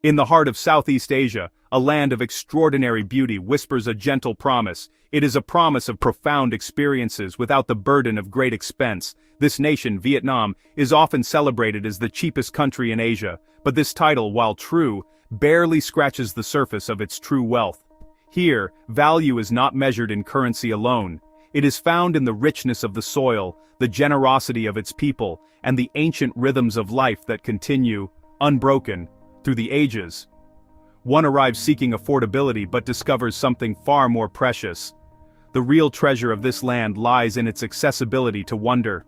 In the heart of Southeast Asia, a land of extraordinary beauty whispers a gentle promise. It is a promise of profound experiences without the burden of great expense. This nation, Vietnam, is often celebrated as the cheapest country in Asia, but this title, while true, barely scratches the surface of its true wealth. Here, value is not measured in currency alone. It is found in the richness of the soil, the generosity of its people, and the ancient rhythms of life that continue, unbroken, through the ages. One arrives seeking affordability but discovers something far more precious. The real treasure of this land lies in its accessibility to wonder.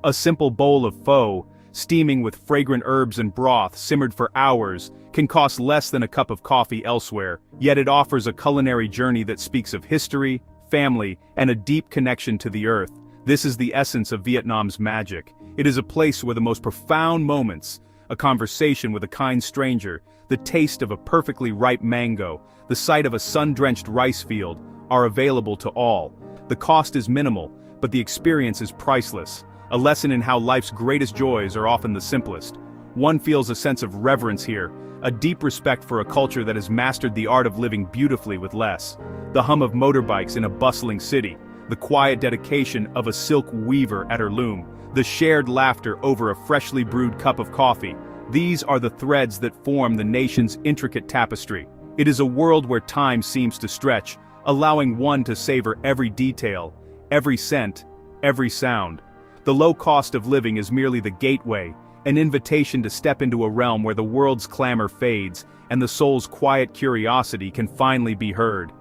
A simple bowl of pho, steaming with fragrant herbs and broth simmered for hours, can cost less than a cup of coffee elsewhere, yet it offers a culinary journey that speaks of history, family, and a deep connection to the earth. This is the essence of Vietnam's magic. It is a place where the most profound moments, a conversation with a kind stranger, the taste of a perfectly ripe mango, the sight of a sun-drenched rice field, are available to all. The cost is minimal, but the experience is priceless, a lesson in how life's greatest joys are often the simplest. One feels a sense of reverence here, a deep respect for a culture that has mastered the art of living beautifully with less. The hum of motorbikes in a bustling city, the quiet dedication of a silk weaver at her loom, the shared laughter over a freshly brewed cup of coffee. These are the threads that form the nation's intricate tapestry. It is a world where time seems to stretch, allowing one to savor every detail, every scent, every sound. The low cost of living is merely the gateway, an invitation to step into a realm where the world's clamor fades, and the soul's quiet curiosity can finally be heard.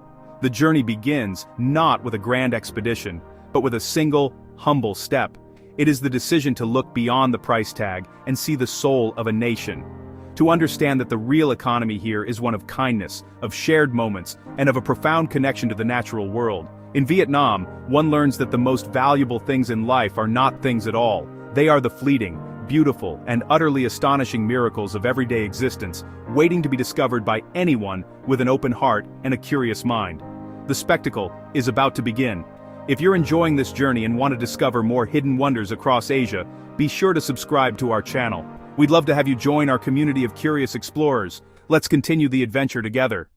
The journey begins not with a grand expedition, but with a single, humble step. It is the decision to look beyond the price tag and see the soul of a nation. To understand that the real economy here is one of kindness, of shared moments, and of a profound connection to the natural world. In Vietnam, one learns that the most valuable things in life are not things at all. They are the fleeting, beautiful, and utterly astonishing miracles of everyday existence, waiting to be discovered by anyone with an open heart and a curious mind. The spectacle is about to begin. If you're enjoying this journey and want to discover more hidden wonders across Asia, be sure to subscribe to our channel. We'd love to have you join our community of curious explorers. Let's continue the adventure together.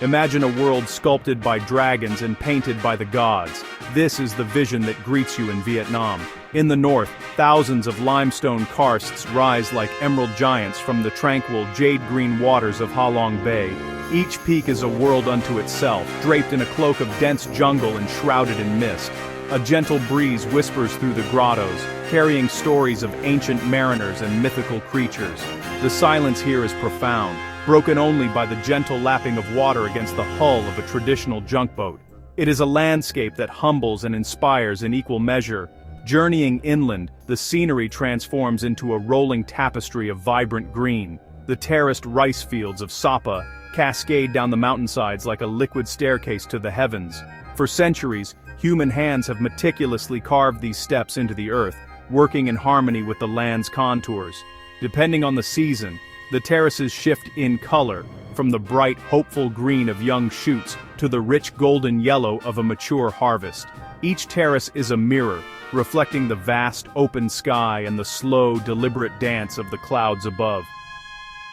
Imagine a world sculpted by dragons and painted by the gods. This is the vision that greets you in Vietnam. In the north, thousands of limestone karsts rise like emerald giants from the tranquil jade-green waters of Ha Long Bay. Each peak is a world unto itself, draped in a cloak of dense jungle and shrouded in mist. A gentle breeze whispers through the grottos, carrying stories of ancient mariners and mythical creatures. The silence here is profound, broken only by the gentle lapping of water against the hull of a traditional junkboat. It is a landscape that humbles and inspires in equal measure. Journeying inland, the scenery transforms into a rolling tapestry of vibrant green. The terraced rice fields of Sapa cascade down the mountainsides like a liquid staircase to the heavens. For centuries, human hands have meticulously carved these steps into the earth, working in harmony with the land's contours. Depending on the season, the terraces shift in color, from the bright, hopeful green of young shoots to the rich golden yellow of a mature harvest. Each terrace is a mirror, reflecting the vast, open sky and the slow, deliberate dance of the clouds above.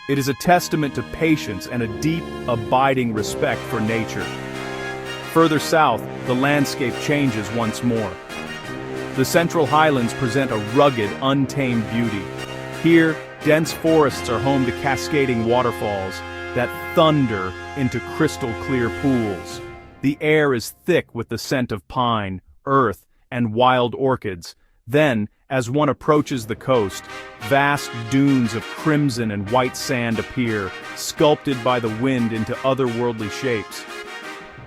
It is a testament to patience and a deep, abiding respect for nature. Further south, the landscape changes once more. The Central Highlands present a rugged, untamed beauty. Here, dense forests are home to cascading waterfalls that thunder into crystal-clear pools. The air is thick with the scent of pine, earth, and wild orchids. Then, as one approaches the coast, vast dunes of crimson and white sand appear, sculpted by the wind into otherworldly shapes.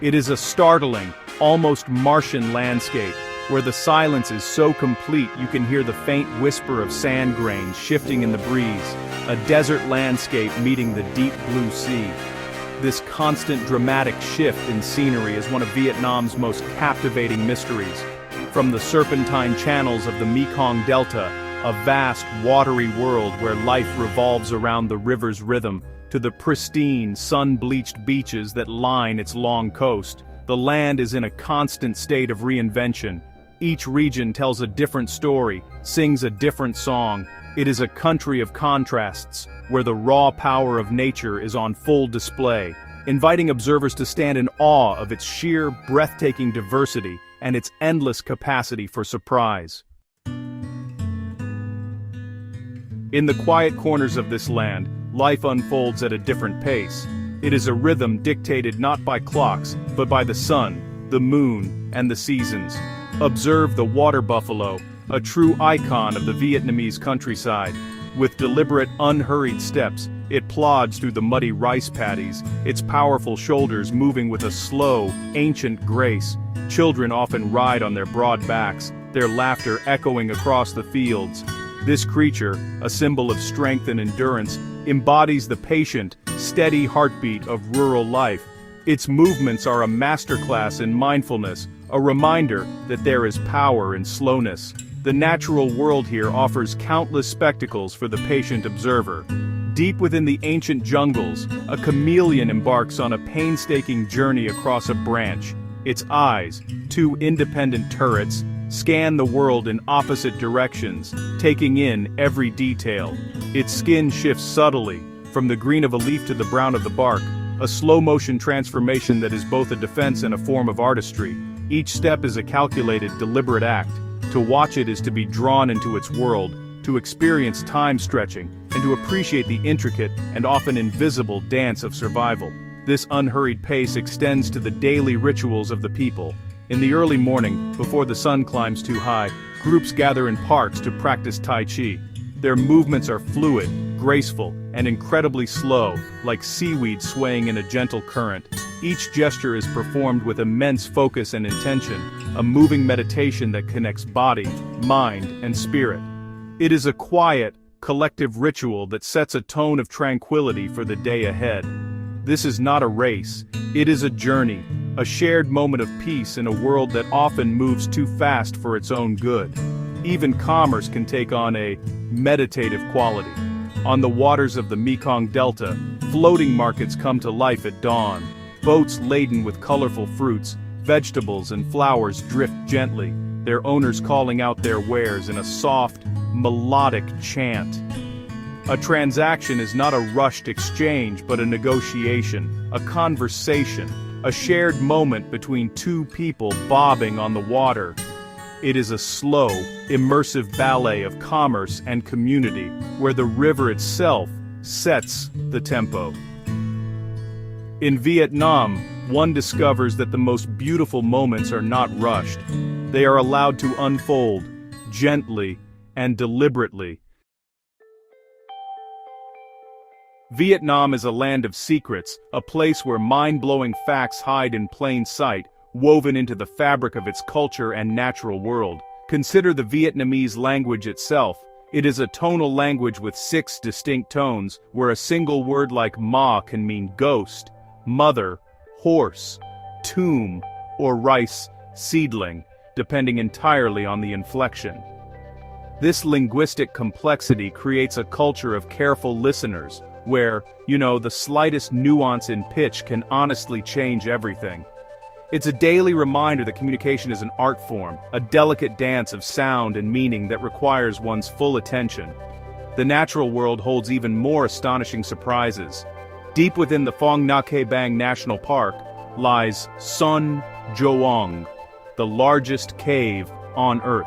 It is a startling, almost Martian landscape, where the silence is so complete you can hear the faint whisper of sand grains shifting in the breeze, a desert landscape meeting the deep blue sea. This constant dramatic shift in scenery is one of Vietnam's most captivating mysteries. From the serpentine channels of the Mekong Delta, a vast, watery world where life revolves around the river's rhythm, to the pristine, sun-bleached beaches that line its long coast, the land is in a constant state of reinvention. Each region tells a different story, sings a different song. It is a country of contrasts, where the raw power of nature is on full display, inviting observers to stand in awe of its sheer, breathtaking diversity and its endless capacity for surprise. In the quiet corners of this land, life unfolds at a different pace. It is a rhythm dictated not by clocks, but by the sun, the moon, and the seasons. Observe the water buffalo, a true icon of the Vietnamese countryside. With deliberate, unhurried steps, it plods through the muddy rice paddies, its powerful shoulders moving with a slow, ancient grace. Children often ride on their broad backs, their laughter echoing across the fields. This creature, a symbol of strength and endurance, embodies the patient, steady heartbeat of rural life. Its movements are a masterclass in mindfulness, a reminder that there is power in slowness. The natural world here offers countless spectacles for the patient observer. Deep within the ancient jungles, a chameleon embarks on a painstaking journey across a branch. Its eyes, two independent turrets, scan the world in opposite directions, taking in every detail. Its skin shifts subtly, from the green of a leaf to the brown of the bark, a slow-motion transformation that is both a defense and a form of artistry. Each step is a calculated, deliberate act. To watch it is to be drawn into its world, to experience time stretching, and to appreciate the intricate and often invisible dance of survival. This unhurried pace extends to the daily rituals of the people. In the early morning, before the sun climbs too high, groups gather in parks to practice Tai Chi. Their movements are fluid, graceful, and incredibly slow, like seaweed swaying in a gentle current. Each gesture is performed with immense focus and intention, a moving meditation that connects body, mind, and spirit. It is a quiet, collective ritual that sets a tone of tranquility for the day ahead. This is not a race, it is a journey, a shared moment of peace in a world that often moves too fast for its own good. Even commerce can take on a meditative quality. On the waters of the Mekong Delta, floating markets come to life at dawn. Boats laden with colorful fruits, vegetables, and flowers drift gently, their owners calling out their wares in a soft, melodic chant. A transaction is not a rushed exchange but a negotiation, a conversation, a shared moment between two people bobbing on the water. It is a slow, immersive ballet of commerce and community, where the river itself sets the tempo. In Vietnam, one discovers that the most beautiful moments are not rushed. They are allowed to unfold, gently and deliberately. Vietnam is a land of secrets, a place where mind-blowing facts hide in plain sight, woven into the fabric of its culture and natural world. Consider the Vietnamese language itself. It is a tonal language with 6 distinct tones, where a single word like ma can mean ghost, mother, horse, tomb, or rice seedling, depending entirely on the inflection. This linguistic complexity creates a culture of careful listeners, where, the slightest nuance in pitch can honestly change everything. It's a daily reminder that communication is an art form, a delicate dance of sound and meaning that requires one's full attention. The natural world holds even more astonishing surprises. Deep within the Phong Nha Bang National Park lies Son Joong, the largest cave on Earth.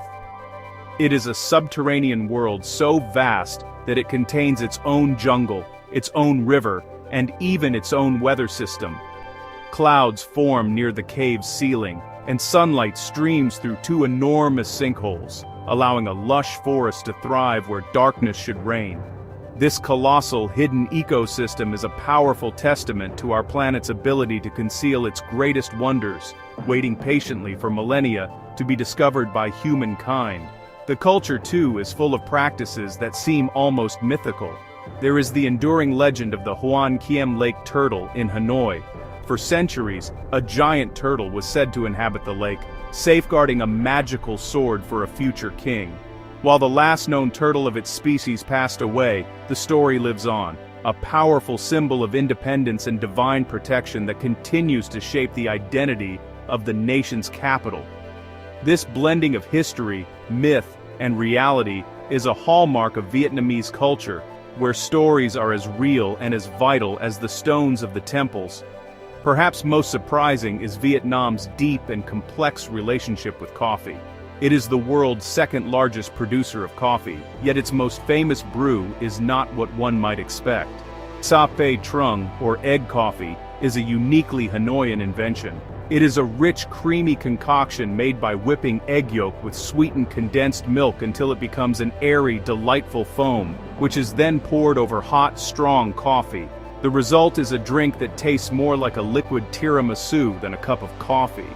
It is a subterranean world so vast that it contains its own jungle, its own river, and even its own weather system. Clouds form near the cave's ceiling, and sunlight streams through 2 enormous sinkholes, allowing a lush forest to thrive where darkness should reign. This colossal, hidden ecosystem is a powerful testament to our planet's ability to conceal its greatest wonders, waiting patiently for millennia to be discovered by humankind. The culture, too, is full of practices that seem almost mythical. There is the enduring legend of the Hoan Kiem Lake turtle in Hanoi. For centuries, a giant turtle was said to inhabit the lake, safeguarding a magical sword for a future king. While the last known turtle of its species passed away, the story lives on, a powerful symbol of independence and divine protection that continues to shape the identity of the nation's capital. This blending of history, myth, and reality is a hallmark of Vietnamese culture, where stories are as real and as vital as the stones of the temples. Perhaps most surprising is Vietnam's deep and complex relationship with coffee. It is the world's second-largest producer of coffee, yet its most famous brew is not what one might expect. Sa Phe Trung, or egg coffee, is a uniquely Hanoian invention. It is a rich, creamy concoction made by whipping egg yolk with sweetened condensed milk until it becomes an airy, delightful foam, which is then poured over hot, strong coffee. The result is a drink that tastes more like a liquid tiramisu than a cup of coffee.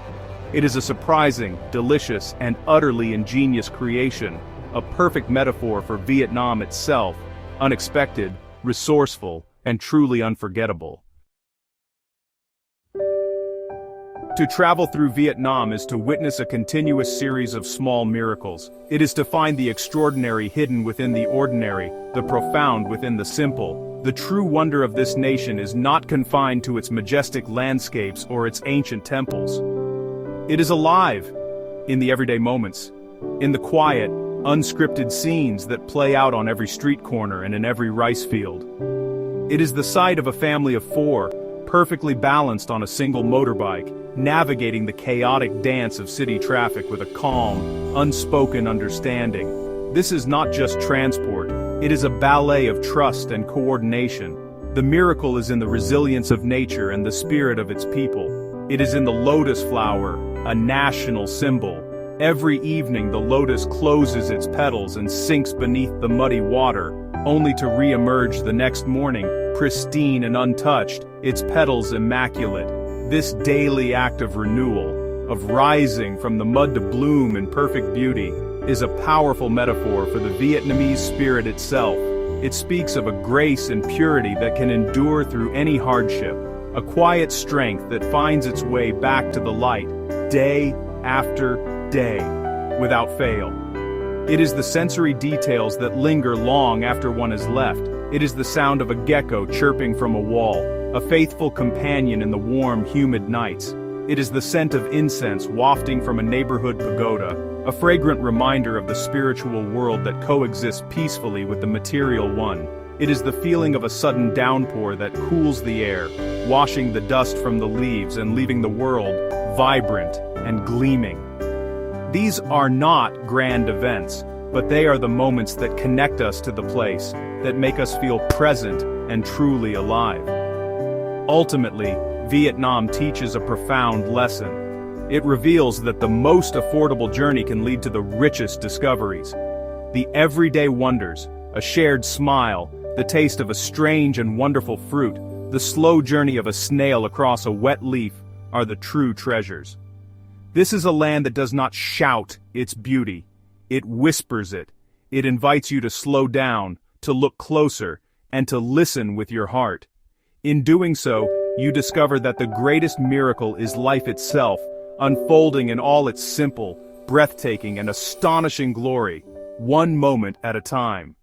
It is a surprising, delicious, and utterly ingenious creation, a perfect metaphor for Vietnam itself, unexpected, resourceful, and truly unforgettable. To travel through Vietnam is to witness a continuous series of small miracles. It is to find the extraordinary hidden within the ordinary, the profound within the simple. The true wonder of this nation is not confined to its majestic landscapes or its ancient temples. It is alive, in the everyday moments, in the quiet, unscripted scenes that play out on every street corner and in every rice field. It is the sight of a family of four, perfectly balanced on a single motorbike, navigating the chaotic dance of city traffic with a calm, unspoken understanding. This is not just transport, it is a ballet of trust and coordination. The miracle is in the resilience of nature and the spirit of its people. It is in the lotus flower, a national symbol. Every evening the lotus closes its petals and sinks beneath the muddy water, only to re-emerge the next morning, pristine and untouched, its petals immaculate. This daily act of renewal, of rising from the mud to bloom in perfect beauty, is a powerful metaphor for the Vietnamese spirit itself. It speaks of a grace and purity that can endure through any hardship, a quiet strength that finds its way back to the light, day after day, without fail. It is the sensory details that linger long after one has left. It is the sound of a gecko chirping from a wall, a faithful companion in the warm, humid nights. It is the scent of incense wafting from a neighborhood pagoda, a fragrant reminder of the spiritual world that coexists peacefully with the material one. It is the feeling of a sudden downpour that cools the air, washing the dust from the leaves and leaving the world vibrant and gleaming. These are not grand events, but they are the moments that connect us to the place, that make us feel present and truly alive. Ultimately, Vietnam teaches a profound lesson. It reveals that the most affordable journey can lead to the richest discoveries. The everyday wonders, a shared smile, the taste of a strange and wonderful fruit, the slow journey of a snail across a wet leaf, are the true treasures. This is a land that does not shout its beauty. It whispers it. It invites you to slow down, to look closer, and to listen with your heart. In doing so, you discover that the greatest miracle is life itself, unfolding in all its simple, breathtaking, and astonishing glory, one moment at a time.